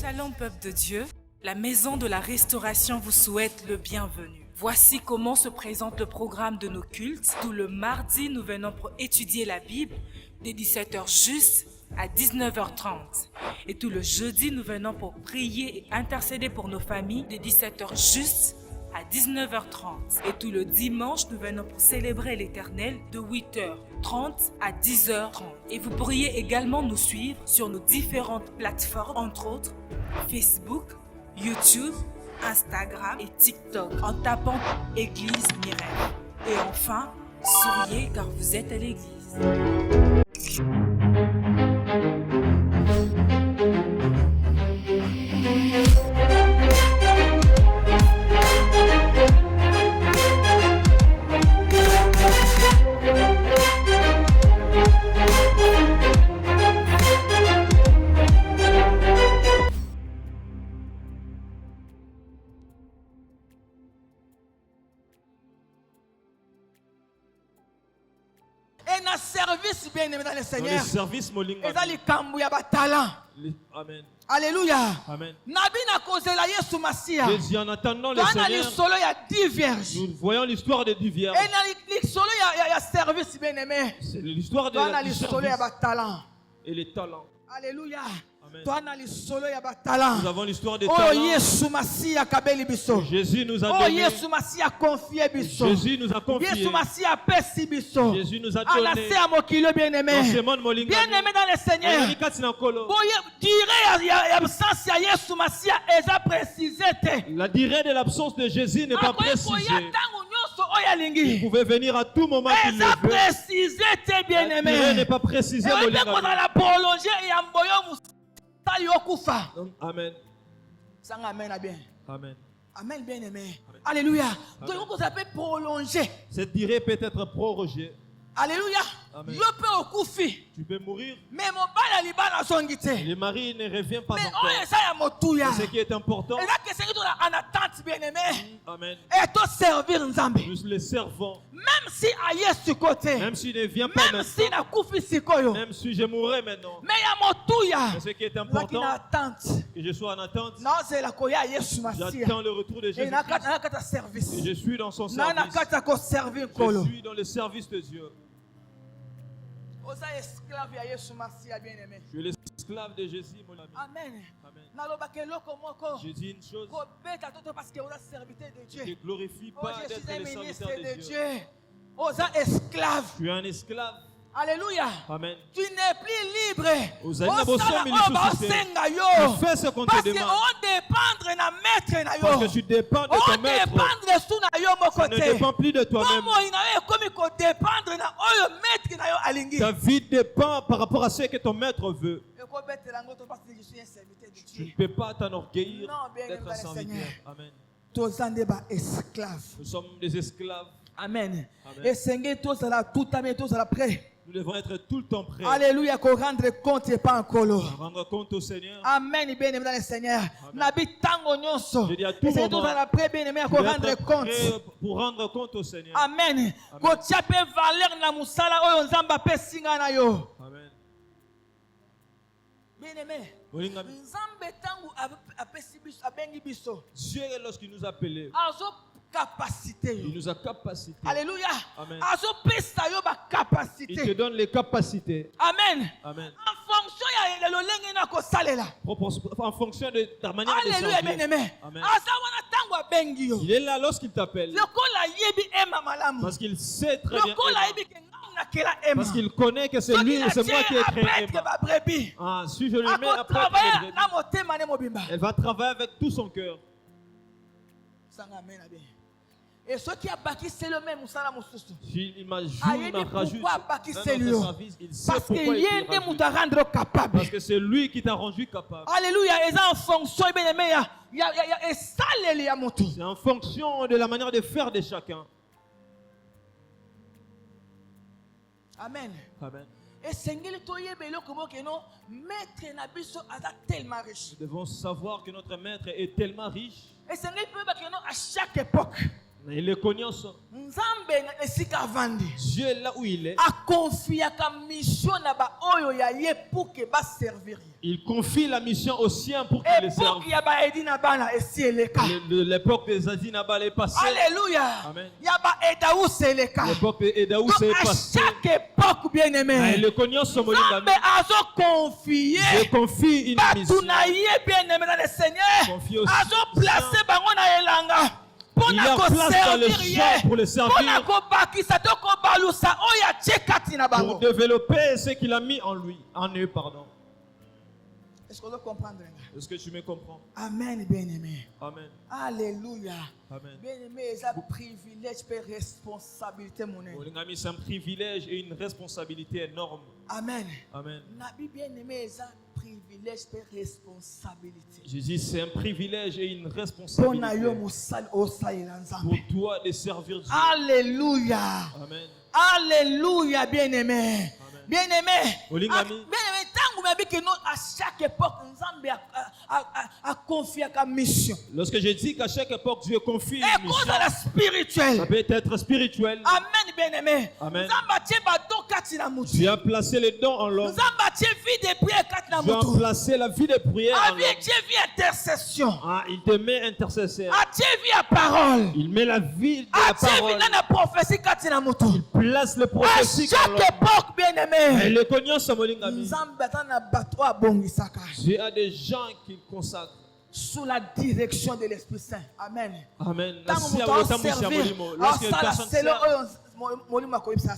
Shalom peuple de Dieu, la maison de la restauration vous souhaite le bienvenu. Voici comment se présente le programme de nos cultes. Tout le mardi, nous venons pour étudier la Bible dès 17h juste à 19h30. Et tout le jeudi, nous venons pour prier et intercéder pour nos familles dès 17h juste à 19h30. Et tout le dimanche, nous venons pour célébrer l'Éternel de 8h30 à 10h30. Et vous pourriez également nous suivre sur nos différentes plateformes, entre autres Facebook, YouTube, Instagram et TikTok, en tapant Église Mireille. Et enfin, souriez car vous êtes à l'église. Service bien aimé dans le Seigneur. Dans le service molinga. Amen. Alléluia. Amen. Jésus, en attendant le Seigneur, nous voyons l'histoire des 10 vierges. C'est l'histoire du service et les talents. Alléluia. Amen. Nous avons l'histoire des talents. Jésus nous a donné. Jésus nous a confié. Jésus nous a donné. Dans ce monde molinga. Bien-aimé dans le Seigneur. La durée de l'absence de Jésus n'est pas précisée. Il pouvait venir à tout moment qu'il le veut. La durée n'est pas précisée. Amen. Amen. Amen, bien aimé. Alléluia. Donc, vous appelez prolonger. Cette durée peut être prorogée. Alléluia. Amen. Tu peux mourir. Mais mon le mari ne revient pas mais encore. Ce qui est important. Amen. Et toi servir Nzambe. Nous le servons. Même si ailleurs sur côté. Même s'il ne vient pas même maintenant. Même si je mourrais maintenant. Mais ce qui est important. Que je sois en attente. J'attends le retour de Jésus. Et je suis dans son service. Je suis dans le service de Dieu. Je suis l'esclave de Jésus, mon ami. Amen. Amen. Je dis une chose. Ne glorifie pas d'être le serviteur de Dieu. Tu es un esclave. Alléluia. Amen. Tu n'es plus libre. Tu fais ce qu'on te demande. Parce que tu dépends de ton maître. Tu ne dépends plus de toi-même. Ta vie dépend par rapport à ce que ton maître veut. Tu ne peux pas t'enorgueillir d'être un serviteur. Amen. Nous sommes des esclaves. Amen. Et Seigneur, nous devons être tout le temps prêts. Alléluia, qu'on rendre compte et pas encore. Rendre compte au Seigneur. Amen, bien aimé dans le Seigneur. Je dis à tout moment, rendre compte. Pour rendre compte au Seigneur. Amen. Amen. Bien aimé. Dieu, lorsqu'il nous a appelés, il nous a capacité. Alléluia. Amen. Il te donne les capacités. Amen. Amen. En fonction de ta manière de servir. Alléluia, bien aimé. Amen. Il est là lorsqu'il t'appelle. Parce qu'il sait très bien. Parce qu'il connaît que c'est lui et c'est moi qui ai créé Emma. Si je le mets après, elle va travailler avec tout son cœur. Et ceux qui a bâti c'est le même il rajoute parce qu'il y a rendre capable. Parce que c'est lui qui t'a rendu capable. Alléluia. Et en fonction c'est en fonction de la manière de faire de chacun. Amen. Amen. Et Seigneur, nous devons savoir que notre maître est tellement riche. Et Seigneur, à chaque époque. Et le connaissent. Dieu est là où il est. Il confie la mission aux siens pour qu'ils les servent. L'époque des Adinabal est passée. Alléluia. Amen. L'époque d'Edaous est passée. Chaque époque, bien aimé. Et le connaissance Je confie une mission. bien aimé dans le Seigneur. Confie aussi. Il y a place dans le champ pour le servir. Pour développer ce qu'il a mis en lui, en eux, pardon. Est-ce que vous comprenez? Est-ce que tu me comprends? Amen, bien-aimé. Amen. Alléluia. Amen. Bien-aimé, c'est un privilège et une responsabilité, mon ami. C'est un privilège et une responsabilité énorme. Amen. Amen. Bien-aimé, c'est un privilège et une responsabilité. Jésus, c'est un privilège et une responsabilité pour toi de servir Dieu. Alléluia. Amen. Alléluia, bien-aimé. Bien-aimé, à chaque époque, nous avons confié à la mission. Lorsque je dis qu'à chaque époque, Dieu confie une mission, ça peut être spirituel. Amen, bien-aimé. Amen. Dieu a placé les dons en l'homme. Dieu a placé la vie de prière en l'homme. Il te met intercesseur. Il met la vie de la parole. Il place le prophétique en l'homme. À chaque époque, bien-aimé, et le connaissance Dieu a des gens qu'il consacre sous la direction de l'Esprit Saint. Amen. Amen.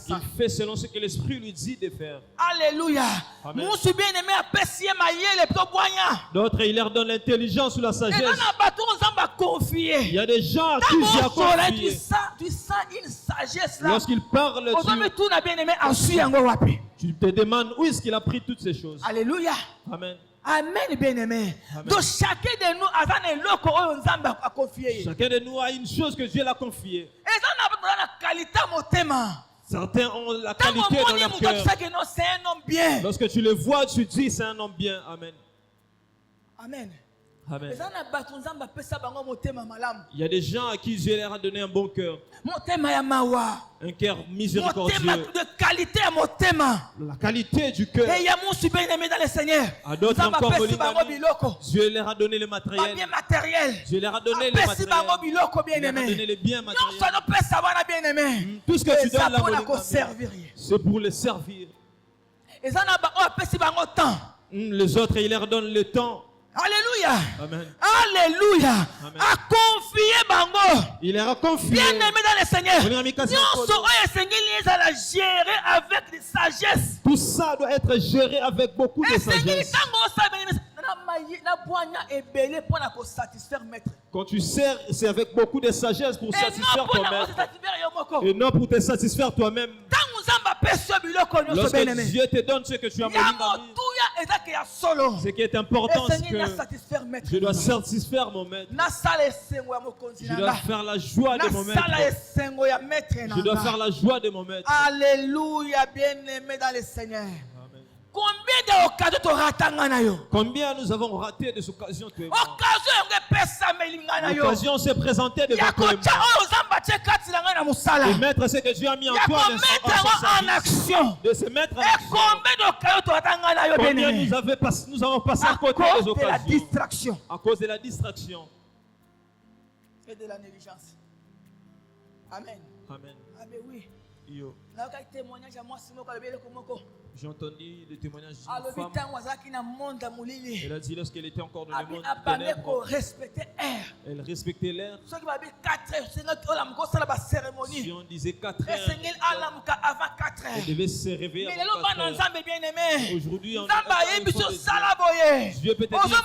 Il fait selon ce que l'Esprit lui dit de faire. Alléluia. D'autres, il leur donne l'intelligence ou la sagesse. Il y a des gens à qui Dieu a confié. Lorsqu'il parle, tu te demandes où est-ce qu'il a pris toutes ces choses. Alléluia. Amen. Amen, bien-aimé. Donc chacun de nous a confié. Chacun de nous a une chose que Dieu l'a confiée. Certains ont la qualité dans leur cœur. C'est un homme bien. Lorsque tu le vois, tu dis c'est un homme bien. Amen. Amen. Amen. Il y a des gens à qui Dieu leur a donné un bon cœur. Un cœur miséricordieux. De qualité à la qualité du cœur. À d'autres encore, Dieu leur a donné le matériel. Dieu leur a donné le matériel. Il leur a donné les biens matériels. Tout ce que tu donnes là, c'est pour les servir. Les autres, il leur donne le temps. Alléluia. Amen. Alléluia. Amen. A confié bango. Il leur a confié. Bien aimé dans le Seigneur. Gérer avec sagesse. Tout ça doit être géré avec beaucoup de sagesse. Quand tu sers, c'est avec beaucoup de sagesse pour satisfaire toi-même. Et non pour te satisfaire toi-même. Lorsque Dieu te donne ce que tu as, ce qui est important, c'est que je dois satisfaire mon maître. Je dois faire la joie de mon maître. Je dois faire la joie de mon maître. Alléluia, bien-aimé dans le Seigneur. Combien nous avons raté des occasions, toi et moi. L'occasion s'est présentée devant toi et moi. De mettre ce que Dieu a mis en toi en action. De se mettre en action. Combien nous avons passé à côté des occasions à cause de la distraction et de la négligence. Amen. Amen. Amen, oui. Yo. J'ai entendu des témoignages d'une femme. Elle a dit lorsqu'elle était encore dans le monde ténèbres, elle respectait l'air. Si on disait 4 heures, elle devait se réveiller avant 4 heures. Aujourd'hui, on Dieu peut te dire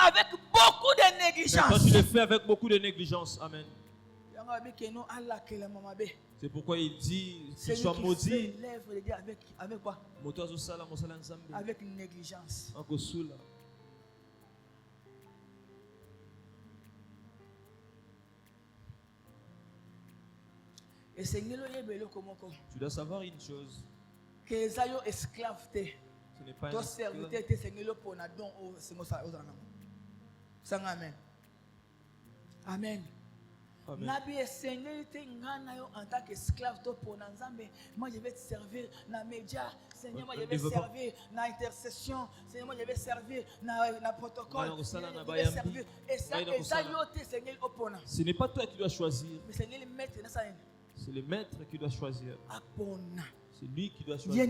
avec beaucoup de négligence. Toi, tu le fais avec beaucoup de négligence. Amen. C'est pourquoi il dit qu'il soit maudit. Avec quoi? Avec négligence. Et tu dois savoir une chose. Ce n'est pas un esclave. Amen. Amen. En tant qu'esclave, moi je vais te servir dans les médias. Seigneur, moi je vais servir dans l'intercession. Seigneur, moi je vais servir dans le protocole. Je vais servir. Et ça, Seigneur, ce n'est pas toi qui dois choisir. Mais Seigneur, le maître, c'est le maître qui doit choisir. C'est lui qui doit choisir.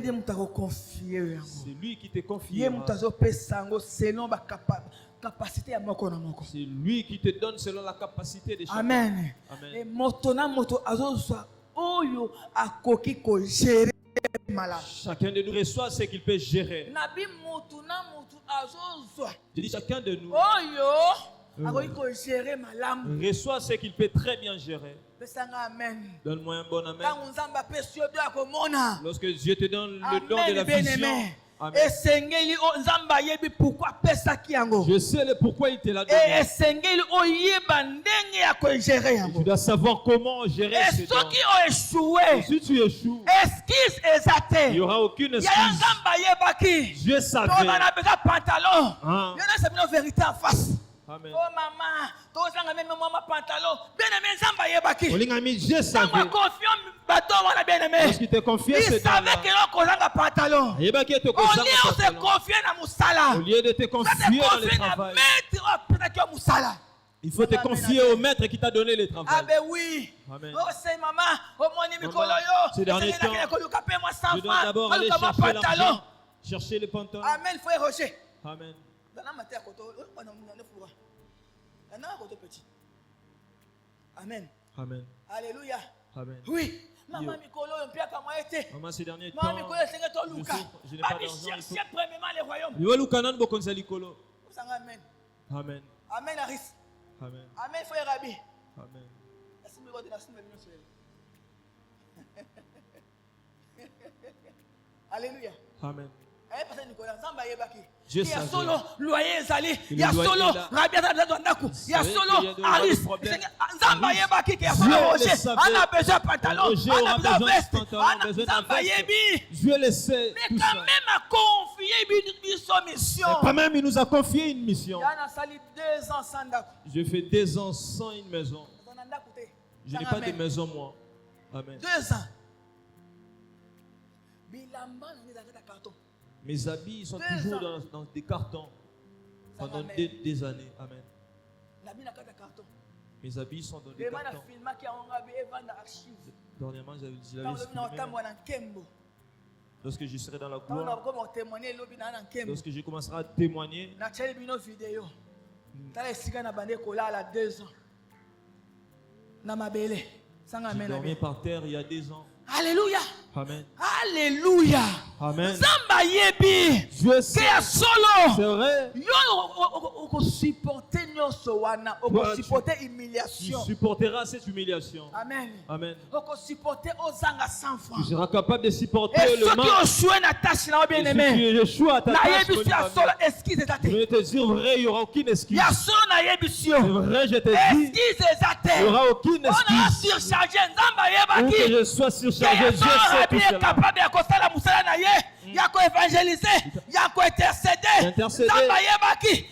C'est lui qui te confie. C'est lui qui te donne selon la capacité de chacun. Amen. Chacun de nous reçoit ce qu'il peut gérer. Je dis chacun de nous reçoit ce qu'il peut très bien gérer. Donne-moi un bon amen. Lorsque Dieu te donne le don de la vision, amen. Je sais le pourquoi il te l'a donné. Tu dois savoir comment gérer ce don. Et si tu échoues, il n'y aura aucune excuse. Dieu savait. Amen. Oh maman, Dieu savait. Lorsqu'il te confiait ce don-là, au lieu de te confier dans le travail, il faut te confier au maître qui t'a donné le travail. Ah ben oui. Amen. Oh c'est maman, Ces derniers temps, je dois d'abord aller chercher l'argent, chercher le pantalon. Amen, frère Roger. Amen. Amen. Amen. Alléluia. Amen. Oui. Maman, maman, ces derniers temps, je n'ai pas d'argent. Premièrement les royaumes. Amen. Amen. Amen, Aris. Amen. Amen, frère Rabbi. Amen. Alléluia. Amen. Il y a solo loyer Zali, il y a solo Rabia Zandaku, il y a solo Aris. Zamba Yebaki qui a solo Roger. On a besoin de pantalon, on a besoin de veste, on a besoin de Yebi. Je le sais. Mais quand même a confié une mission. Quand même il nous a confié une mission. Il y a sali 2 ans sans Daku. Je fais 2 ans sans une maison. Je n'ai pas de maison moi. Amen. 2 ans. Mes habits sont toujours dans des cartons pendant des années. Amen. Mes habits sont dans des cartons. Dernièrement, j'avais filmé. Lorsque je serai dans la gloire, lorsque je commencerai à témoigner, j'ai dormi par terre il y a 2 ans. Alléluia. Amen. Alléluia. Amen. Zamba yebi. Je sais. Solo. C'est vrai. Yo supporter nyoso wana, supporter humiliation. Tu supporteras cette humiliation. Amen. Amen. supporter ozanga 100 francs. Tu seras capable de supporter le mal. Et ceux qui ont na tâche na bien aimé. Si tu échoues à ta tâche, je vais te dire vrai, il n'y aura aucune excuse. Ya solo na yebisio. C'est vrai, je te dis. Il n'y aura aucune excuse. On a surchargé Zamba yebaki. Que je sois surchargé, Dieu sait tout cela. Capable de kosala musala na ye. Ya ko évangéliser, ya ko intercéder. Zamba yebaki.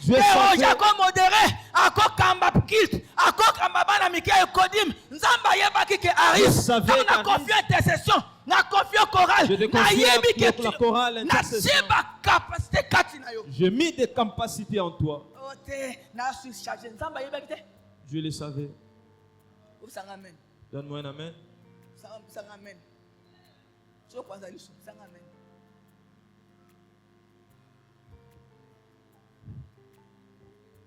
Ya ko modérer, ako kamba kilt, ako kamba bana mikia kodim. Zamba yebaki ke arrive. On a confié intercession, na confié chorale. Na yebi ke la chorale intercession. Capacité kati na yo. J'ai mis des capacités en toi. Na surchargé. Zamba yebaki. Je le savais. Amen. Donne-moi un amen. Amen. Amen.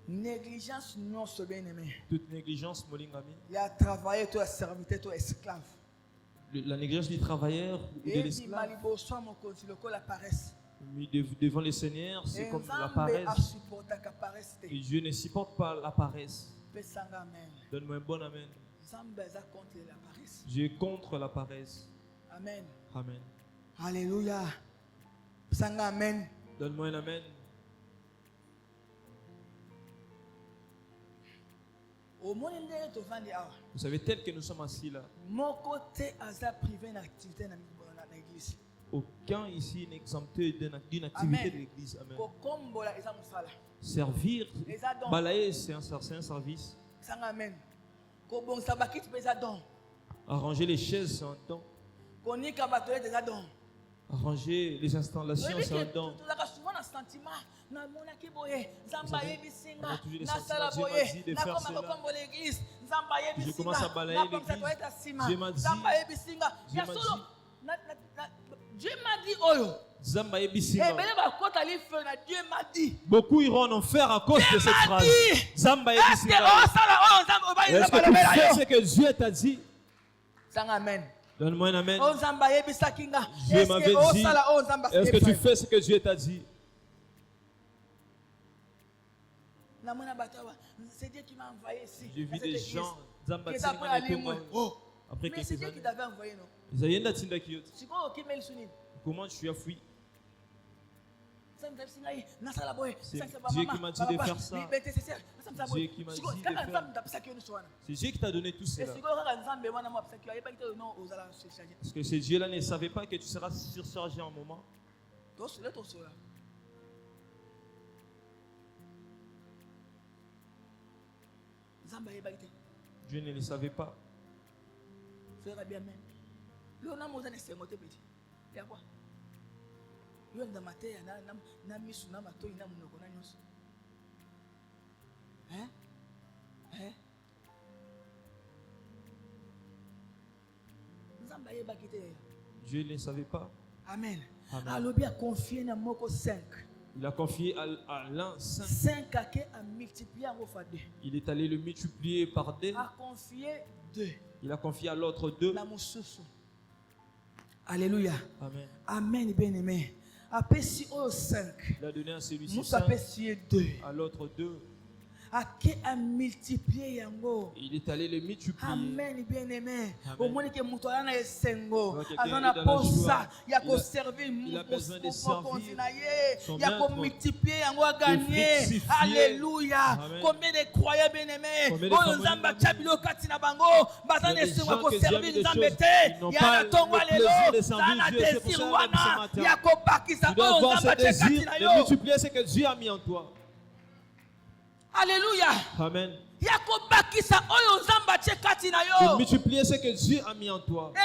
Négligence non se bien aimé. Toute négligence, molingami. Il a travaillé, toi serviteur, toi esclave. La négligence du travailleur ou de l'esclave. Devant le Seigneur, c'est comme la paresse. Et Dieu ne supporte pas la paresse. Donne-moi un bon amen. Dieu est contre la paresse. Amen. Amen. Alléluia. Amen. Donne-moi un amen. Vous savez, tel que nous sommes assis là, aucun ici n'est exempté d'une activité de l'église. Amen. Servir, balayer, c'est un service. Arranger les chaises, c'est un don. Arranger les installations, c'est un don. On a toujours les sentiments. Je commence à balayer l'église. Dieu m'a dit, beaucoup iront en enfer à cause de cette phrase. Est-ce que tu fais ce que Dieu t'a dit? Amen. Donne-moi un amen. Dieu m'avait dit, est-ce que tu fais ce que Dieu t'a dit? C'est Dieu qui m'a envoyé ici. J'ai vu des gens. Après mais c'est Dieu qui t'avait envoyé, non? Comment tu as fui? C'est Dieu qui m'a dit de faire ça. Dieu qui m'a dit de faire. C'est Dieu qui t'a donné tout cela. Parce que ce Dieu-là ne savait pas que tu seras surchargé en moment. Dieu ne le savait pas. Dieu ne savait pas. Amen. Amen. Il a confié à l'un 5. Il est allé le multiplier par 2. Il a confié à l'autre 2. Alléluia. Amen. Amen, bien-aimé. Après si au 5. Il a donné à celui-ci Nous 5. appelons 2. À l'autre 2. Il est allé le multiplier. Amen, bien-aimé. Au moins que il a besoin de servir son maître, alléluia. Combien de croyants bien-aimés multiplier ce que Dieu a mis en toi. Alléluia. Amen. De multiplier ce que Dieu a mis en toi. Et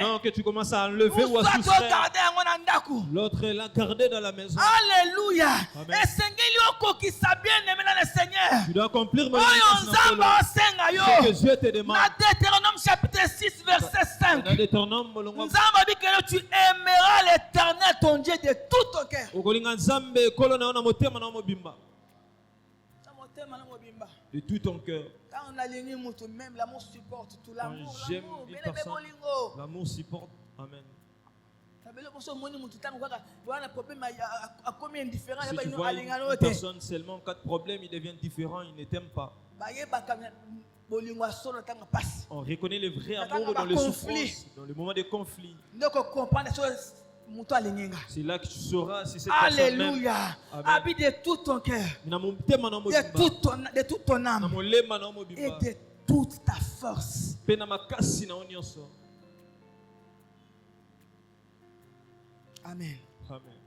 non que tu commences à enlever ou à soustraire. L'autre l'a gardé dans la maison. Alléluia. Tu dois accomplir ce que Dieu te demande. Deutéronome chapitre 6 verset 5. Dans Deutéronome, tu aimeras l'Éternel ton Dieu de tout ton cœur. De tout ton cœur. Quand l'amour supporte tout. L'amour supporte. Amen. Si tu vois une personne seulement en cas de problème, il devient différent, il ne t'aime pas. On reconnaît le vrai amour dans les souffrances, dans les moments de conflit. C'est là que tu sauras si cette personne m'aime. Alléluia. Habite de tout ton cœur, de toute ton âme et de toute ta force. Amen. Amen.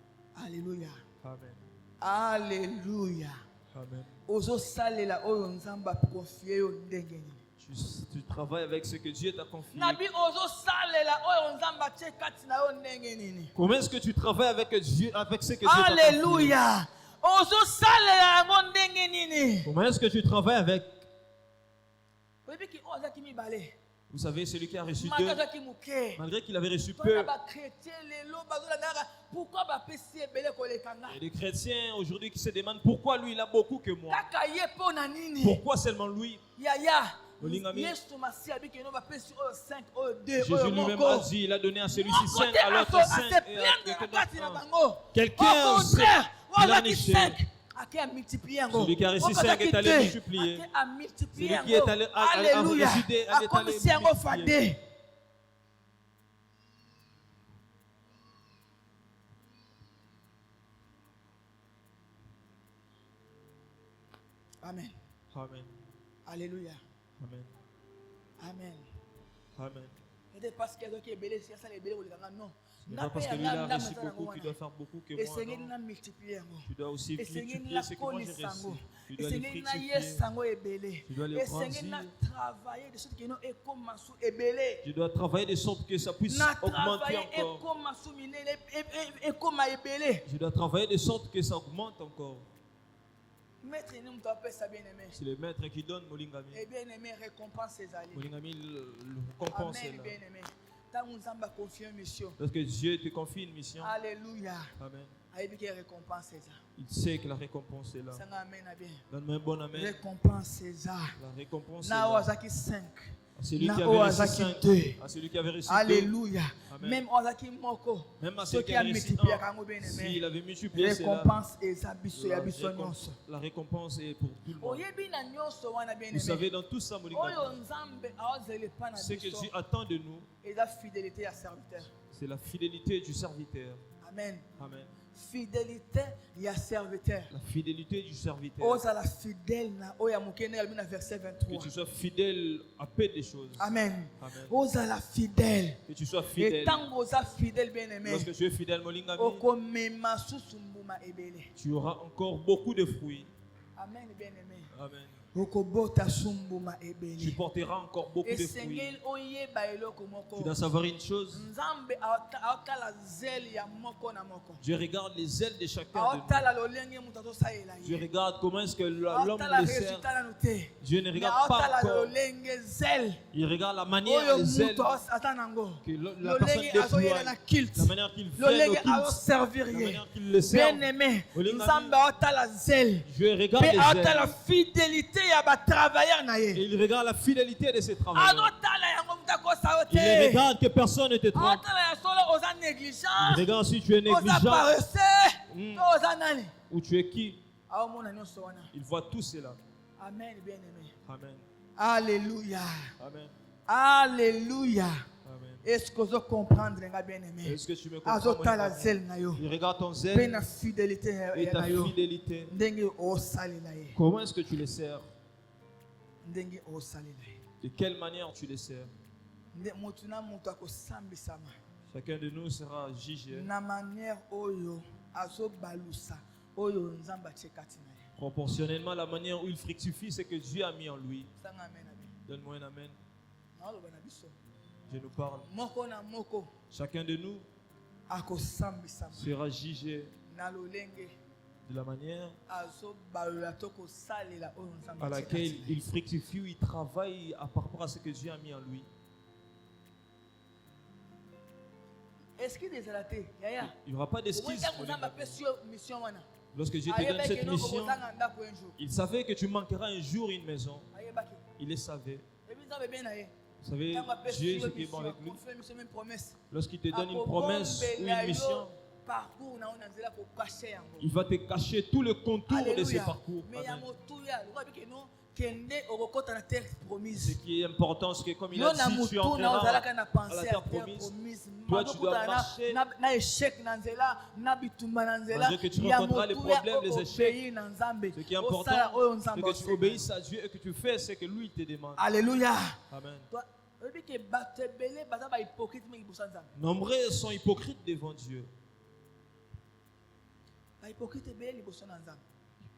Alléluia. Amen. Alléluia. Amen. Tu travailles avec ce que Dieu t'a confié. Comment est-ce que tu travailles avec Dieu, avec ce que Dieu t'a confié? Alléluia. Comment est-ce que tu travailles avec? Vous savez, celui qui a reçu 2, malgré qu'il avait reçu peu. Et les chrétiens aujourd'hui qui se demandent pourquoi lui il a beaucoup que moi. Pourquoi seulement lui? Jésus lui-même a dit, il a donné à celui-ci 5, à l'autre 5 et à quelqu'un il a niché. Celui qui a reçu 5 est allé multiplier. Celui qui est allé multiplier. Amen. Amen. Alléluia. Amen. Amen. Amen. Parce que non. Ce n'est pas parce que lui a reçu beaucoup qu'il doit faire beaucoup que moi. Non. Tu dois aussi multiplier ce que moi j'ai reçu. Tu dois les fructifier. Tu dois les grandir. Tu dois travailler de sorte que ça puisse augmenter encore. Tu dois travailler de sorte que ça augmente encore. C'est le maître qui donne Molingami. Molingami le récompense. Lorsque Dieu te confie une mission. Alléluia. Amen. Il sait que la récompense est là. Donne-moi un bon amen. Récompense est là. La récompense est là. À celui qui avait reçu 5, à celui qui avait reçu 2. Alléluia. Même à celui qui avait reçu 1, s'il avait multiplié récompense la récompense est pour tout le monde. Vous savez, dans tout ça, ce que Dieu attend de nous, c'est la fidélité du serviteur. Amen. Amen. Fidélité, il y a serviteur. La fidélité du serviteur. Que tu sois fidèle à peu des choses. Amen. Amen. La fidèle. Que tu sois fidèle. Lorsque tu es fidèle, Molingami, tu auras encore beaucoup de fruits. Amen, bien-aimé. Amen. Tu porteras encore beaucoup de fruits. Tu dois savoir une chose. Je regarde les ailes de chacun de nous. Je regarde comment est-ce que l'homme le sert. Je ne regarde pas encore. Il regarde la manière des ailes que la personne déploie, la manière qu'il fait le culte, la manière qu'il le sert. Je regarde les ailes. La fidélité. Et il regarde la fidélité de ses travailleurs. Il regarde que personne ne te trompe. Il regarde si tu es négligent ou tu es qui. Il voit tout cela. Amen, bien-aimé. Amen. Alléluia. Amen. Alléluia. Amen. Est-ce que vous comprenez, bien-aimé? Est-ce que tu me comprends? Il regarde ton zèle et ta fidélité. Comment est-ce que tu les sers? De quelle manière tu les sers? Chacun de nous sera jugé proportionnellement à la manière où il fructifie ce que Dieu a mis en lui. Donne-moi un amen. Je nous parle. Chacun de nous sera jugé de la manière à laquelle il fructifie ou il travaille par rapport à ce que Dieu a mis en lui. Il n'y aura pas d'excuses. Lorsque Dieu te donne cette mission, il savait que tu manqueras un jour une maison. Il le savait. Vous savez, Dieu, ce qui est bon avec lui, lorsqu'il te donne une promesse ou une mission, il va te cacher tout le contour de ce parcours. Amen. Ce qui est important, c'est que comme il a dit, tu entreras à la terre promise. Toi, tu dois marcher. Malgré que tu rencontreras les problèmes, les échecs. Ce qui est important, c'est que tu obéisses à Dieu et que tu fais ce que lui te demande. Alléluia. Amen. Nombreux sont hypocrites devant Dieu.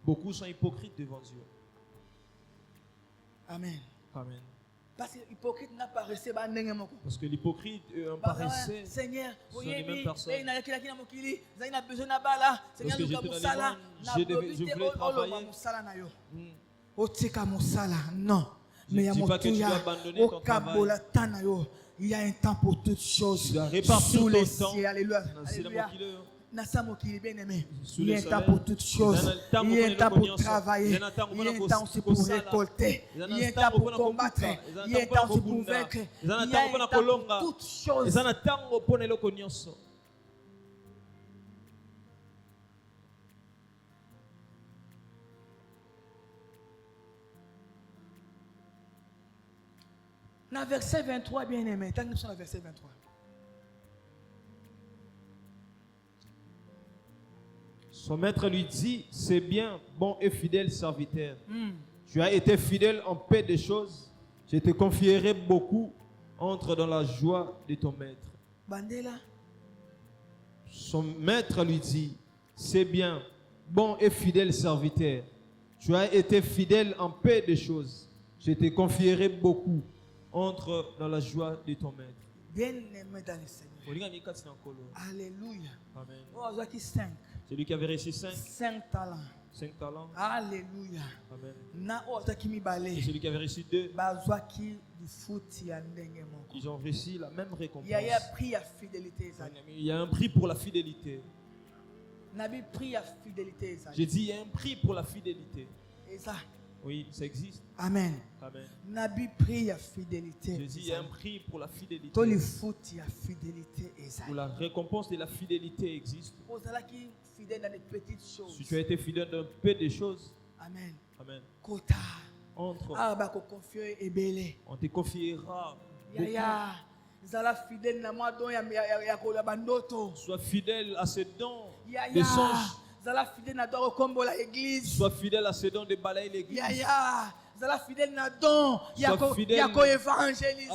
Beaucoup sont hypocrites devant Dieu. Amen. Amen. Parce que l'hypocrite n'a pas resté. Parce que l'hypocrite est un paresseux. Seigneur, ce sont les mêmes personnes. Lorsque je te demande, je voulais travailler. Non. Mais il y a un temps pour toutes choses. Tu dois répartir sous les ton cieux. Alléluia. Alléluia. Il y a un temps pour toutes choses. Il y a un temps pour travailler. Il y a un temps aussi pour récolter. Il y a un temps pour combattre. Il y a un temps aussi pour vaincre. Il y a un temps pour toutes choses. Dans le verset 23, bien aimé. Tant que nous sommes dans le verset 23. Son maître lui dit, c'est bien, bon et fidèle serviteur. Tu as été fidèle en peu de choses. Je te confierai beaucoup. Entre dans la joie de ton maître. Bandela. Son maître lui dit, c'est bien, bon et fidèle serviteur. Tu as été fidèle en peu de choses. Je te confierai beaucoup. Entre dans la joie de ton maître. Bien-aimé dans le Seigneur. Alléluia. Amen. Oh, qui 5. C'est lui qui avait reçu 5 talents. 5 talents. Alléluia. Amen. Et c'est celui qui avait reçu 2. Ils ont reçu la même récompense. Il y a un prix à fidélité. Il y a un prix pour la fidélité. J'ai dit il y a un prix pour la fidélité. Oui, ça existe. Amen. Amen. J'ai dit il y a un prix pour la fidélité. Pour la récompense de la fidélité existe. Si tu as été fidèle dans peu de choses. Amen. Amen. Entre. On te confiera. Sois fidèle à ces dons de songes. Sois fidèle à ces dons de balayer l'église. Sois fidèle à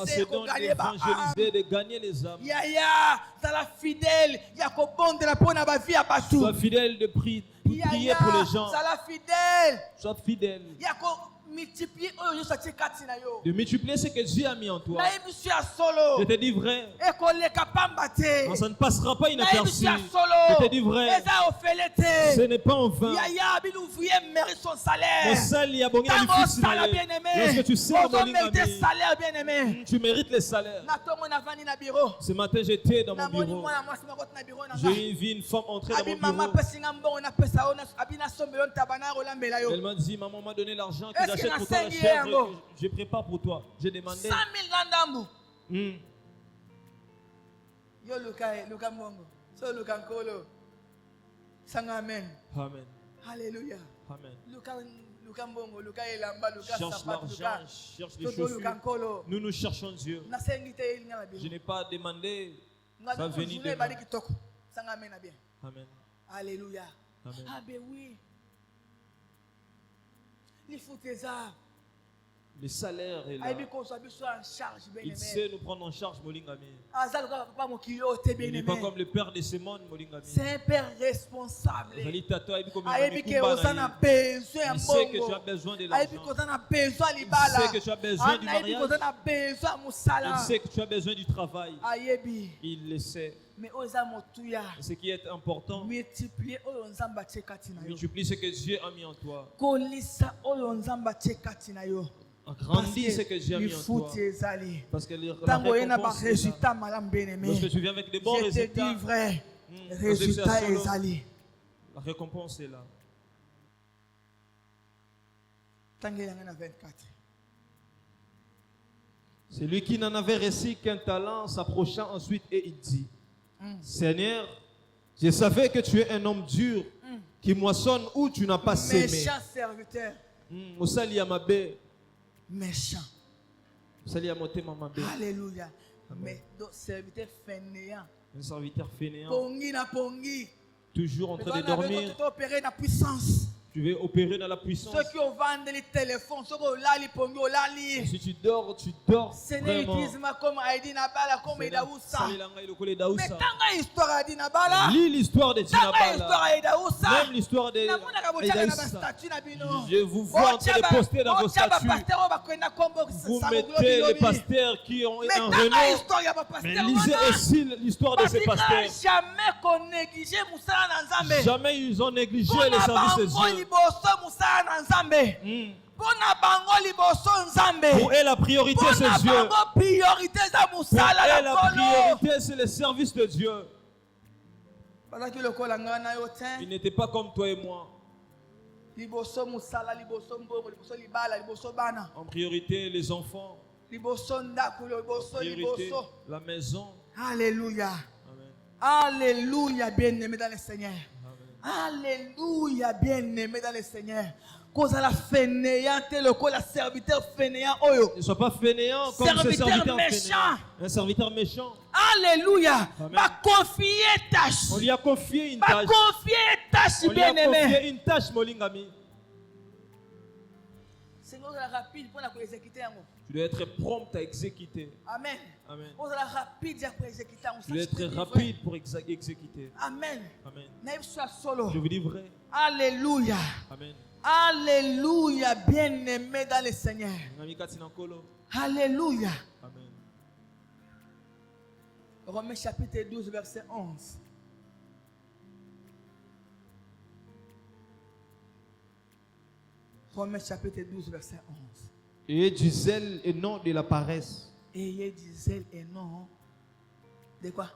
ces dons d'évangéliser, de gagner les âmes. Sois fidèle de prier pour les gens. Sois fidèle. De multiplier ce que Dieu a mis en toi. Je te dis vrai. Ça ne passera pas inaperçu. Je te dis vrai. Ce n'est pas en vain. Mon salaire a bon lorsque tu sers tu mérites les salaires. Ce matin j'étais dans mon bureau. J'ai vu une femme entrer dans mon bureau. Elle m'a dit, maman m'a donné l'argent que j'achète pour toi la chèvre que je prépare pour toi. J'ai demandé 100 000 Yo Luka Mongo. So Luka Nkolo. Amen. Amen. Alléluia. Amen. Luka Mbongo, Luka Elamba, Luka cherche l'argent, cherche les chaussures. Nous cherchons Dieu. Je n'ai pas demandé. Ça venir de moi. Amen. Alléluia. Amen. Ah ben oui. Le salaire est là. Il sait nous prendre en charge, Molingami. Il n'est pas comme le père de ce monde, Molingami. C'est un père responsable. Il sait que tu as besoin de l'argent. Il sait que tu as besoin du mariage. Il sait que tu as besoin du travail. Il le sait. Mais ce qui est important, multiplie ce que Dieu a mis en toi. Agrandis ce que Dieu a mis en toi. Parce que lorsque tu viens avec des bons résultats, la récompense est là. Celui qui n'en avait reçu qu'un talent s'approcha ensuite et il dit, Seigneur, je savais que tu es un homme dur qui moissonne où tu n'as pas semé. Méchant serviteur. Méchant. Alléluia. Mais serviteur fainéant. Un serviteur fainéant. Pongi. Toujours en train de dormir. Tu veux opérer dans la puissance. Ceux qui ont vendu les téléphones, ceux qui ont lali pongi, lali. Si tu dors vraiment. Mais tant histoire à Dinabala. Lis l'histoire de Dinabala. Même l'histoire de je vous vois en train de poster dans vos statuts. Vous mettez les pasteurs qui ont un renom. Mais lisez aussi l'histoire de ces pasteurs. Jamais ils ont négligé les services de Dieu. Pour eux, la priorité, c'est Dieu. Pour eux, la priorité, c'est le service de Dieu. Il n'était pas comme toi et moi. En priorité, les enfants. En priorité, la maison. Alléluia. Amen. Alléluia, bien-aimé dans le Seigneur. Alléluia, bien-aimé dans le Seigneur. Cause à la fainéante, le serviteur fainéant. Ne sois pas fainéant comme ce serviteur méchant. Un serviteur méchant. Alléluia. Va confier tâche. On lui a confié une tâche. Va confier tâche, bien-aimé. On lui a confié une tâche, Molingami. Seigneur, rapide pour la exécuter. Tu dois être prompt à exécuter. Amen. Amen. Je vais être rapide pour exécuter. Amen. Amen. Je vous dis vrai. Alléluia. Amen. Alléluia, bien-aimé dans le Seigneur. Alléluia. Amen. Romains chapitre 12, verset 11. Romains chapitre 12, verset 11. Ayez du zèle et non de la paresse. Ayez du zèle et non de quoi?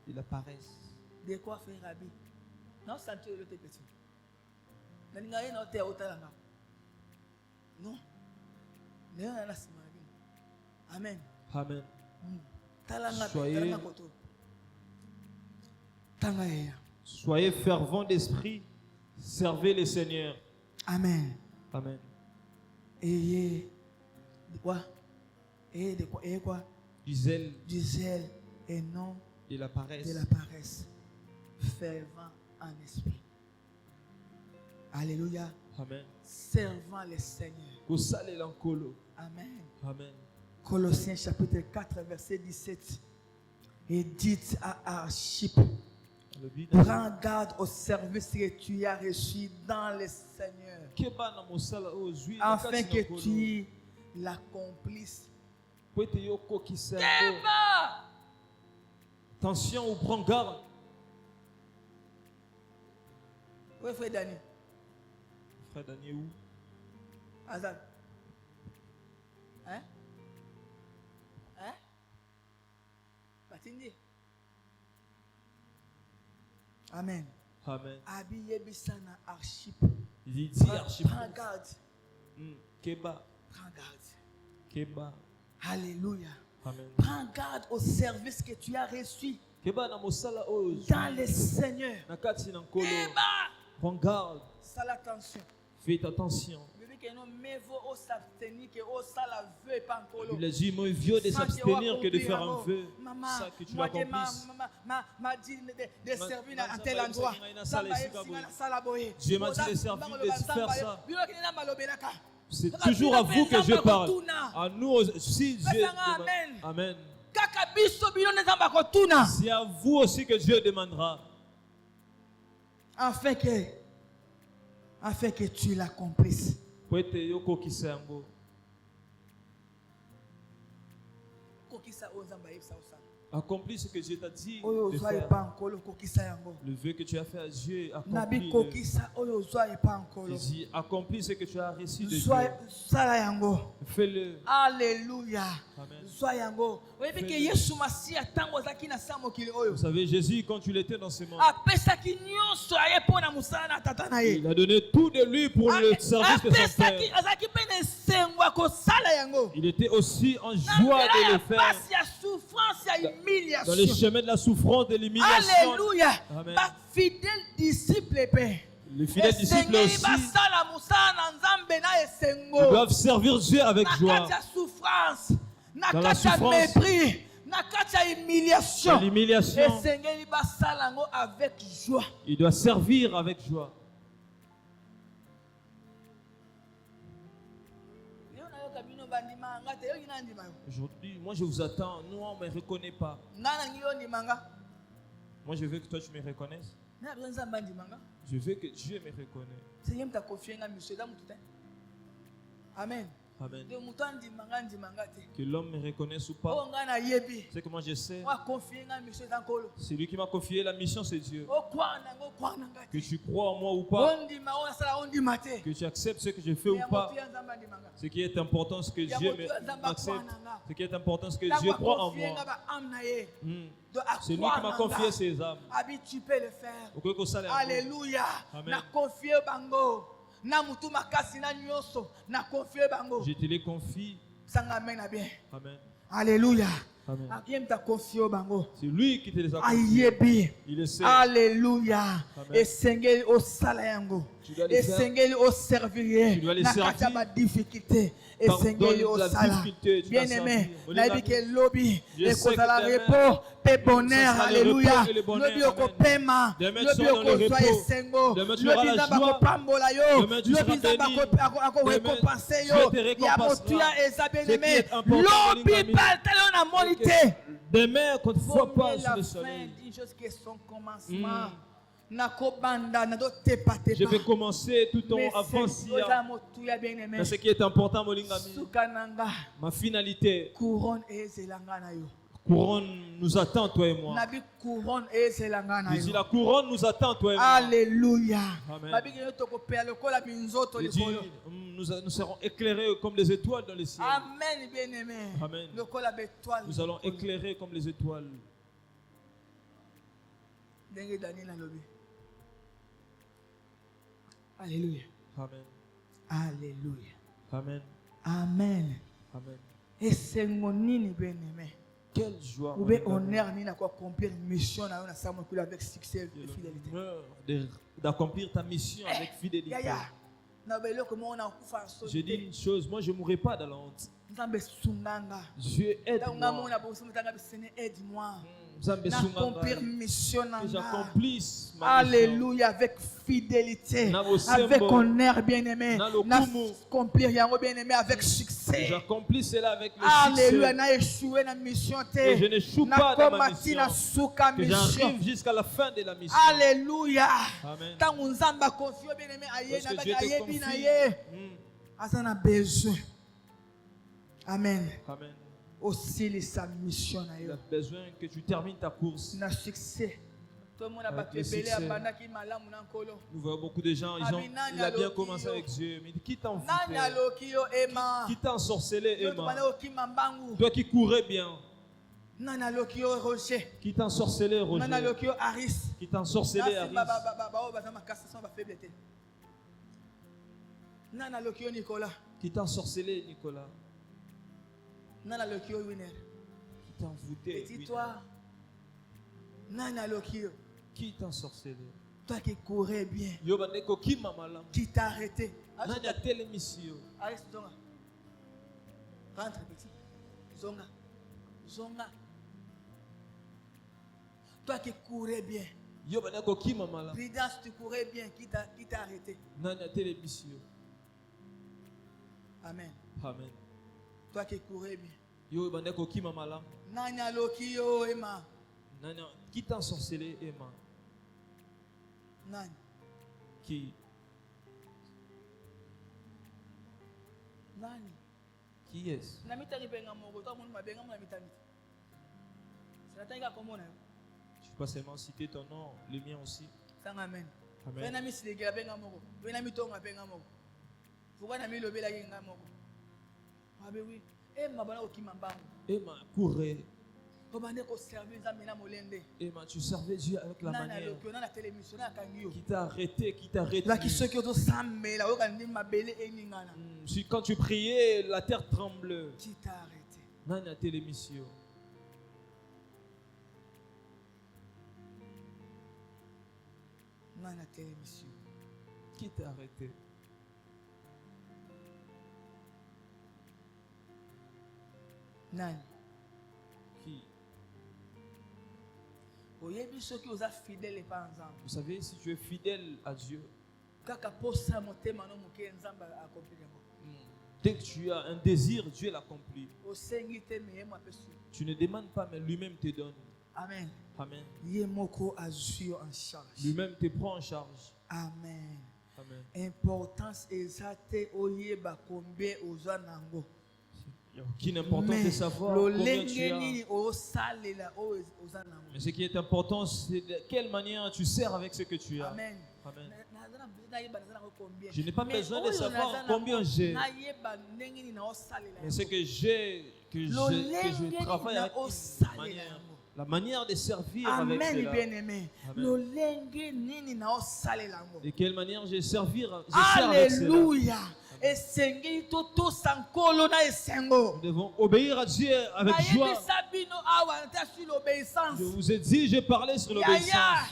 De la paresse. De quoi faire Rabbi? Non, ça ne te petit. Non. Amen. Amen. Soyez fervents d'esprit. Servez le Seigneur. Amen. Amen. Ayez de quoi? Ayez de quoi? Ayez quoi? Du zèle. Du zèle et non de la paresse. De la paresse. Fervent en esprit. Alléluia. Amen. Servant le Seigneur. Amen. Amen. Colossiens chapitre 4 verset 17. Et dites à Archip, prends garde au service que tu as reçu dans le Seigneur, afin que tu l'accomplisses. Attention, ou prends garde. Où est frère Dani? Frère Dani où? Azal. Hein? Hein? Batindi. Amen. Amen. Habillez Bissana Archip. Il dit Archip. Prends garde. Keba. Prends garde. Keba. Alléluia. Amen. Prends garde au service que tu as reçu dans le Seigneur. Prends garde. Sale attention. Faites attention. Il a dit, moins vieux de s'abstenir que de faire un vœu. Ça que tu accomplisses. Dieu m'a dit de servir, de faire ça. C'est toujours à vous que je parle. À nous aussi, Dieu demande. Amen. C'est à vous aussi que Dieu demandera. Afin que tu l'accomplisses. Accomplis ce que Dieu t'a dit de faire. Le vœu que tu as fait à Dieu, accomplis-le. Accomplis ce que tu as reçu de Dieu. Fais-le. Alléluia. Amen. Vous savez, Jésus, quand il était dans ce monde, il a donné tout de lui pour le service de son Père. Il était aussi en joie de le faire. Dans les chemins de la souffrance, de l'humiliation. Alléluia. Amen. Fidèle disciple, Les fidèles disciples aussi, ils doivent servir Dieu avec joie. Dans la souffrance, mépris, l'humiliation, avec joie. Il doit servir avec joie. Aujourd'hui, moi je vous attends. Nous, on ne me reconnaît pas. Moi, je veux que toi, tu me reconnaisses. Je veux que Dieu me reconnaisse. Amen. Amen. Que l'homme me reconnaisse ou pas, c'est que moi je sais. C'est lui qui m'a confié la mission, c'est Dieu. Que tu crois en moi ou pas, que tu acceptes ce que je fais ou pas, ce qui est important, ce que Dieu m'accepte, ce qui est important, ce que Dieu croit en moi. C'est lui qui m'a confié ses âmes. Tu peux le faire. Alléluia. Je te les confie. Amen. Alléluia. Amen. C'est lui qui te les a confiés. Il le sait. Alléluia. Et Seigneur au tu dois les servir. Tu dois les servir. Difficulté. Et Seigneur au bien aimé. Lobby. Et qu'on a la repos. Paix, bonheur. Alléluia. Lobby au paiement. Lobby au soir et sengo. Lobby au pambola yo. Lobby au récompenser yo. Yamotua et sa bien aimé. Lobby partage na moni Demain, quand tu ne vois pas sur le soleil, d'une chose qui est son commencement. Je vais commencer tout en avancé. Mais ce qui est important, ma finalité. Couronne nous attend, toi et moi. Je dis, la couronne nous attend, toi et moi. Alléluia. Amen. Nous serons éclairés comme les étoiles dans le ciel. Amen, bien-aimé. Amen. Nous allons éclairer comme les étoiles. Alléluia. Amen. Alléluia. Amen. Amen. Amen. Et c'est mon nini bien-aimé. Quelle joie. Vous pouvez honneur ni accomplir une mission avec succès et fidélité. D'accomplir ta mission avec fidélité. Je dis une chose, moi je ne mourrai pas dans la honte. Dieu aide-moi. N'accomplir mission. Que j'accomplisse ma mission. Alléluia, avec fidélité, avec honneur bien-aimé. N'accomplir bien-aimé avec succès. J'accomplis cela avec le Alléluia, succès. Que je n'échoue pas dans ma mission. Que j'arrive jusqu'à la fin de la mission. Alléluia. Amen. Amen. Amen. Aussi sa mission. Il a besoin que tu termines ta course. Na succès. Avec le succès. Nous voyons beaucoup de gens, il a bien commencé avec Dieu. Mais qui t'a envoûté? Qui t'a ensorcelé, Emma? Toi qui courais bien. Qui t'a ensorcelé, Roger? Qui t'a ensorcelé, Aris? Qui t'a ensorcelé, Nicolas? Qui t'a envoûté? Et dis-toi, qui t'a ensorcelé? Toi qui courais bien. Qui t'a arrêté? Arrête, Zonga. Rentre, petit. Zonga. Zonga. Toi qui courais bien. Prudence, tu courais bien. Qui t'a arrêté? Amen. Amen. Toi qui courais bien. Qui t'a ensorcelé, Emma? Nani? Qui? Nani? Qui est-ce? Je ne vais pas seulement citer ton nom, le mien aussi. Amen. Amen. Emma, courez. Emma, tu servais Dieu avec la manière. Qui t'a arrêté, qui t'a arrêté. Si quand tu priais, la terre tremble. Qui t'a arrêté? Nana télémission. Nana télémission. Qui t'a arrêté? Nani? Qui? Vous savez, si tu es fidèle à Dieu, dès que tu as un désir, Dieu l'accomplit. Tu ne demandes pas, mais lui-même te donne. Amen. Amen. Lui-même te prend en charge. Amen. Amen. Importance exacte oyeba combien aux anango. Il n'y a aucune importance de savoir combien tu as. Mais ce qui est important, c'est de quelle manière tu sers avec ce que tu as. Amen. Amen. Je n'ai pas besoin de savoir combien j'ai. Mais ce que j'ai, que je travaille avec une manière. La manière de servir avec cela. Bien-aimé. De quelle manière je sers avec cela. Alléluia. Nous devons obéir à Dieu avec joie. Je vous ai dit, j'ai parlé sur l'obéissance.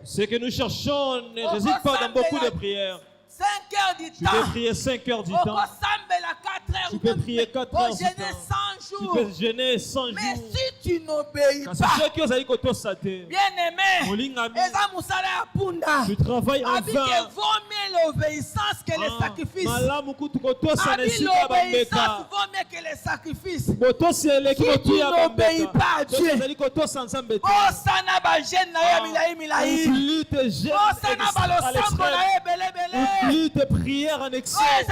Ce que nous cherchons ne réside pas dans beaucoup de prières. 5 heures du temps. Tu peux prier 5 heures du temps. heures. Tu peux prier 4 heures. Tu peux jeûner 100 jours. Tu peux jeûner 100 jours. Mais si tu n'obéis pas, bien-aimé, tu travailles en vain. Vaut mieux l'obéissance que les sacrifices. L'obéissance vaut mieux que les sacrifices. Si tu n'obéis pas à Dieu, oublie tes jeûnes oublie tes prières en excès.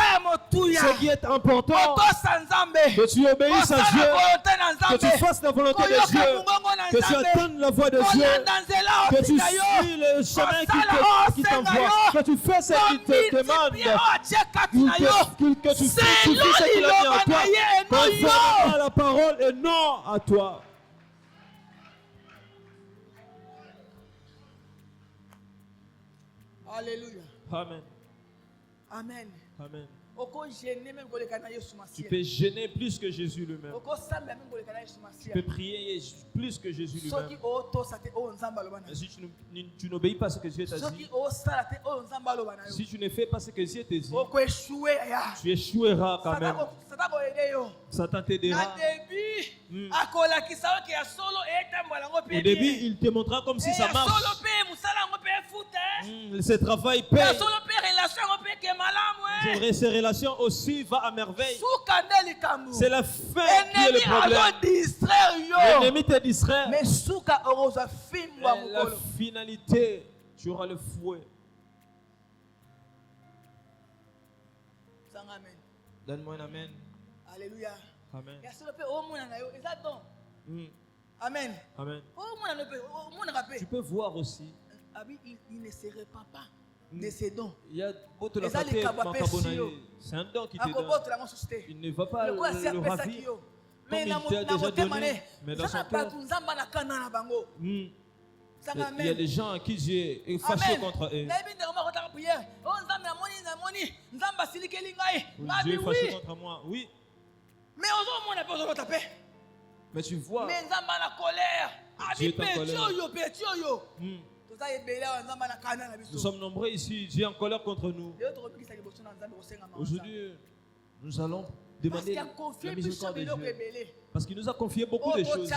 Ce qui est important, que tu obéisses à Dieu, que tu fasses la volonté de Dieu, que tu attendes la voix de Dieu, que tu suis le chemin qui t'envoie, que tu fais ce qu'il te demande, que tu fais ce qu'il a mis en toi, conformément à la parole et non à toi. Alléluia. Amen. Amen. Amen. Tu peux gêner plus que Jésus lui-même. Tu peux prier plus que Jésus lui-même. Si tu n'obéis pas à ce que Dieu t'a dit, si tu ne fais pas ce que Dieu t'a dit, tu échoueras quand même. Satan t'aidera. Au début, il te montrera comme si ça marche. Ce travail paye. Ces relations aussi vont à merveille. C'est la fin qui est le problème. L'ennemi te distrait. Mais la finalité, tu auras le fouet. Donne-moi un amen. Alléluia. Amen. Amen. Amen. Tu peux voir aussi. Il ne se répand pas de ses dons. C'est un don qui te donne. Il ne va pas le ravir comme il t'a déjà donné. Mais dans son cœur, il y a des gens à qui Dieu est fâché contre eux. Dieu est fâché contre moi. Oui. Mais tu vois, Dieu est en colère. Nous sommes nombreux ici, Dieu est en colère contre nous. Aujourd'hui, nous allons demander la miséricorde de Dieu. Parce qu'il nous a confié beaucoup de choses.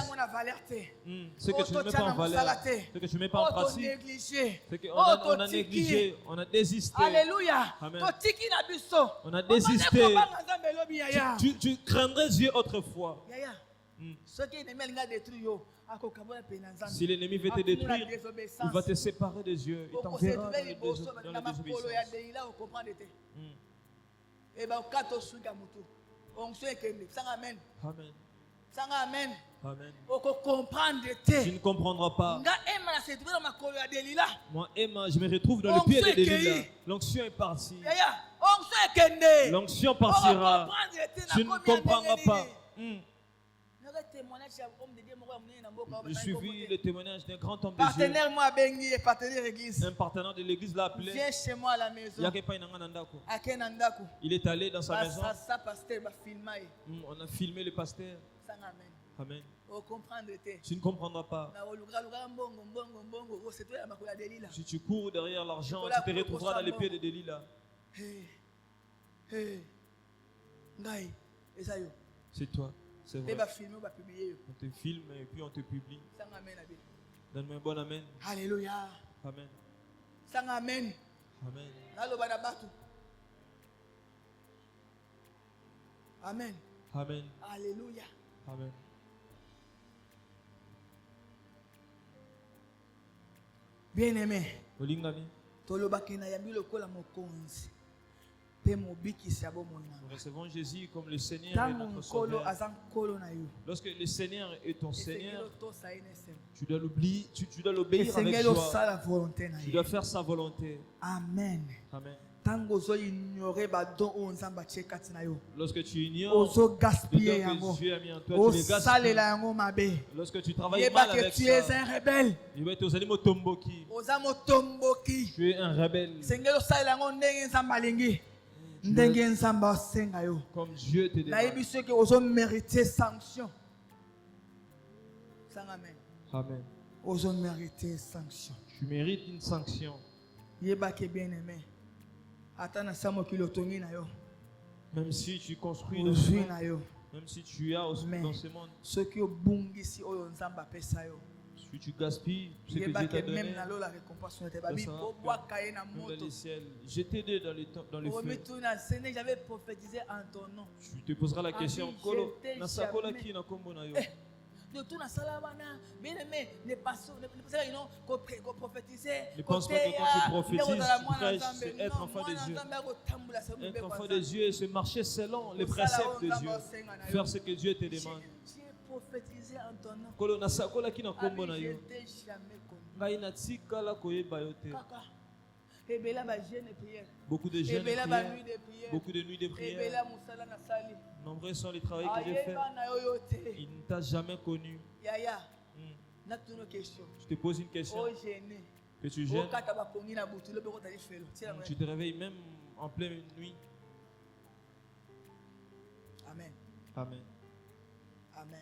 Ce que tu ne mets pas en valeur, ce que tu ne mets pas en pratique, ce qu'on a négligé, on a désisté. Alléluia. Amen. On a désisté. Tu craindrais Dieu autrefois. Si l'ennemi veut te détruire, il va te séparer de Dieu. Il t'enverra dans les désobéissances. Amen. Amen. Amen. Tu ne comprendras pas. Moi, Emma, je me retrouve dans le pied de Delilah. L'onction est partie. L'onction partira. Tu ne comprendras pas. Je suivi le témoignage d'un grand homme de Dieu. Un partenaire de l'église l'a appelé. Viens chez moi à la maison. Il est allé dans sa maison. On a filmé le pasteur. Amen. Tu ne comprendras pas. Si tu cours derrière l'argent, tu te retrouveras dans les pieds de Delilah. C'est toi. C'est vrai. On te filme et puis on te publie. Donne-moi un bon amen. Alléluia. Amen. Amen. Amen. Amen. Amen. Alléluia. Amen. Bien-aimé. Nous recevons Jésus comme le Seigneur et notre Sauveur. Lorsque le Seigneur est ton Seigneur, tu dois l'oublier, tu dois l'obéir avec joie. Tu dois faire sa volonté. Amen. Amen. Lorsque tu ignores ce que Dieu a mis en toi, tu les gaspilles. Lorsque tu travailles mal avec ça, tu es un rebelle. Tu es un rebelle. Comme Dieu te demande. Sanction. Amen. Amen. Tu mérites une sanction. Même si tu construis dans ce monde, même si tu as dans ce monde, si tu gaspilles ce que Dieu t'a donné, les ciels, jetez-les dans le feu. J'avais prophétisé en ton nom. Tu te poseras la question, de tout dans la bien aimé, ne pense pas que quand tu prophétises, c'est être enfant de Dieu. Être enfant de Dieu, c'est marcher selon les préceptes de Dieu. Faire ce que Dieu te demande. J'ai prophétisé en ton nom. Beaucoup de jeûnes et prières, beaucoup de nuits de prières. Nombreux sont les travaux que j'ai faits. Il ne t'a jamais connu. Je te pose une question. Que tu gênes. Tu te réveilles même en pleine nuit. Amen. Amen. Amen.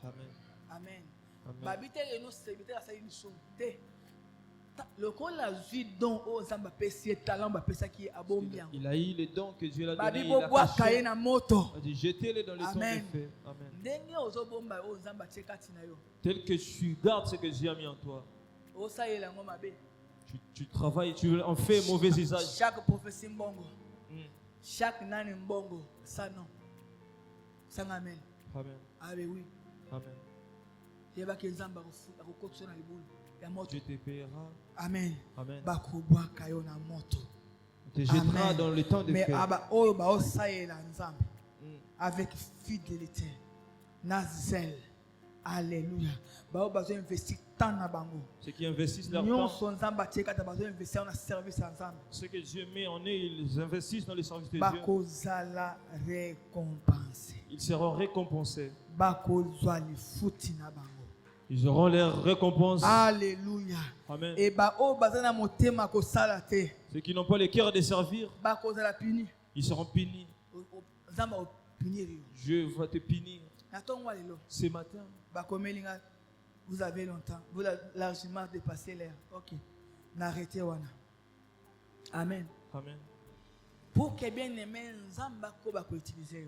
Amen. Amen. Amen. Il a eu les dons que Dieu l'a donné. Il a dit jetez-les dans le temps de feu. Amen. Tel que tu gardes ce que Dieu a mis en toi. Tu travailles, tu en fais mauvais usage. Chaque prophétie mbongo. Chaque nani mbongo. Ça non. Ça amen. Amen. Ah oui. Amen. Dieu te paiera. Amen. Amen. On te jettera dans le temps de feu. Avec fidélité, nazel, alléluia. Ceux qui investissent leur temps, ce que Dieu met en eux, ils investissent dans le service de Dieu. Ils seront récompensés. Ils auront leur récompense. Alléluia. Amen. Et ceux qui n'ont pas le cœur de servir, ils seront punis. Dieu va te punir. Ce matin, vous avez longtemps, vous avez largement dépassé l'air. Ok. N'arrêtez pas. Amen. Amen. Pour que bien aimé Nzamba ko ba ko utiliser.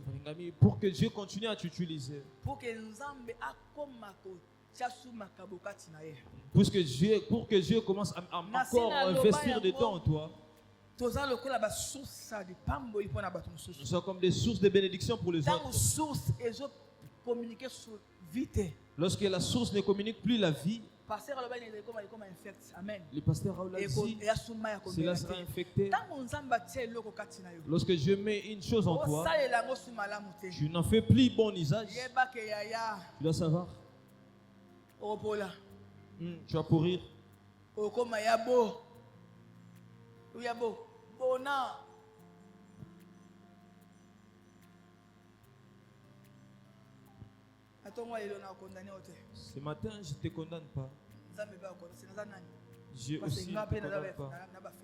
Pour que Dieu continue à t'utiliser. Pour que Nzambe akoma ko chasu makaboka tinaye. Pour que Dieu commence à encore investir dedans en toi. Nous sommes comme des sources de bénédiction pour les autres. Lorsque la source ne communique plus la vie, le pasteur Raoul a dit, cela sera infecté. Lorsque je mets une chose en toi, tu n'en fais plus bon usage. Tu dois savoir. Tu vas pourrir. Ce matin, je ne te condamne pas. Dieu aussi ne te condamne pas. Parce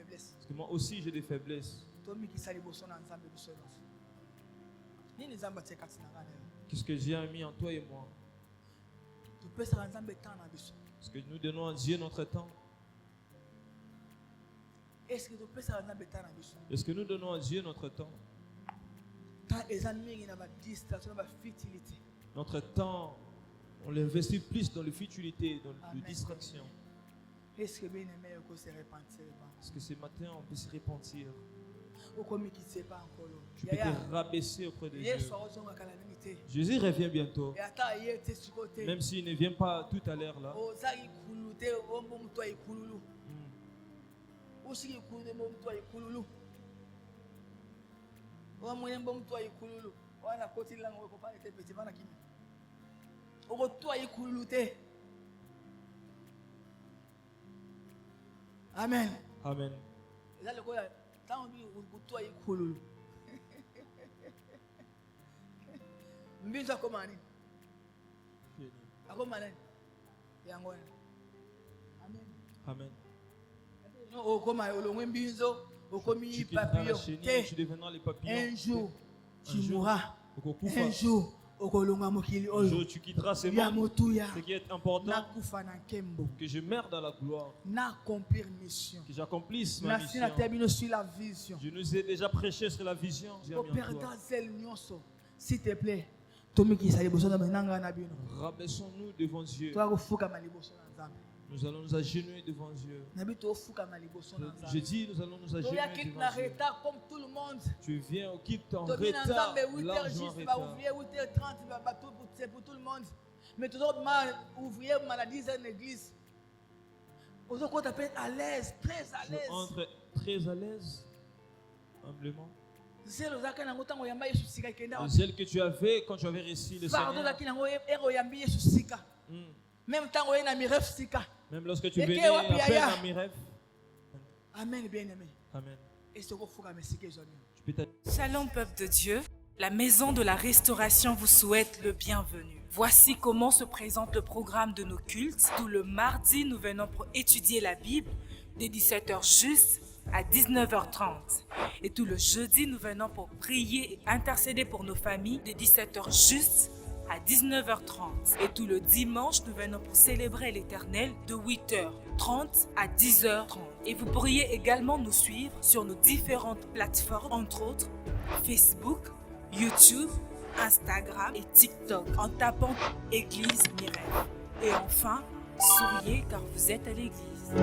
que moi aussi, j'ai des faiblesses. Qu'est-ce que Dieu a mis en toi et moi? Est-ce que nous donnons à Dieu notre temps? Est-ce que nous donnons à Dieu notre temps? Notre temps, on l'investit plus dans la futilité, dans la distraction. Est-ce que ce matin, on peut se repentir? Tu peux te rabaisser auprès de Dieu. Jésus revient bientôt. Même s'il ne vient pas tout à l'heure là. Amen. Amen. Amen. Tu deviendras les papillons. Un jour, tu mourras. Un jour, Un jour tu quitteras ce monde. Ce qui est important, que je meurs dans la gloire, que j'accomplisse ma mission. Je nous ai déjà prêché sur la vision. S'il te plaît, rabaissons-nous devant Dieu. Nous allons nous agenouiller devant Dieu. Je dis, nous allons nous agenouiller devant Dieu. Comme tout le monde. Tu viens au quitte en retard, largement en retard. 8h30, c'est pour tout le monde. Mais tout le monde, ouvrier, maladie, c'est une église. Aujourd'hui, on t'appelle à l'aise, très à l'aise. Entre très à l'aise, humblement. Le zèle que tu avais quand tu avais reçu le Seigneur. Même lorsque tu venais à peine à mes rêves. Amen, bien-aimé. Amen. Shalom peuple de Dieu, la maison de la restauration vous souhaite le bienvenu. Voici comment se présente le programme de nos cultes. Tout le mardi, nous venons pour étudier la Bible dès 17h juste à 19h30. Et tout le jeudi, nous venons pour prier et intercéder pour nos familles de 17h juste à 19h30. Et tout le dimanche, nous venons pour célébrer l'Éternel de 8h30 à 10h30. Et vous pourriez également nous suivre sur nos différentes plateformes, entre autres Facebook, YouTube, Instagram et TikTok, en tapant Église Mireille. Et enfin, souriez car vous êtes à l'église.